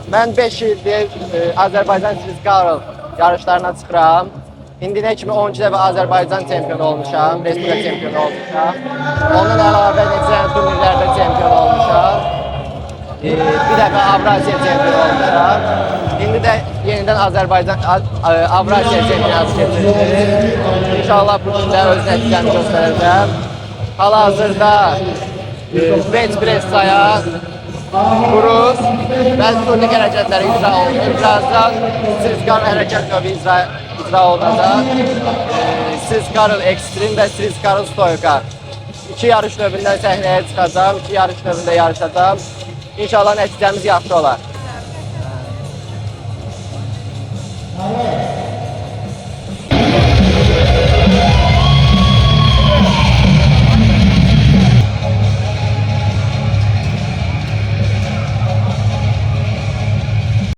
Mən 5 ildir Azərbaycan Srizkarl yarışlarına çıxıram. İndiyənə kimi 12 dəfə Azərbaycan çempionu olmuşam, Respublika çempionu olmuşam. Ondan əlavə neçə turnirlərdə çempion olmuşam. Bir dəfə Avrasiya çempionu olmuşam. İndi də yenidən Azərbaycan Avrasiya çempionatı keçirildi. İnşallah bu gün də öz nəticəmi göstərəcəm. Hal-hazırda bench press sayaq, Buruz və turnik hərəkətləri icra olunur. Birazdan Srizkarl hərəkət növü icra olunacaq. Srizkarl Extreme və Srizkarl Stoyka. İki yarış növündən səhnəyə çıxacağım, iki yarış növündə yarışacağım. İnşallah nəticəmiz yaxşı olar.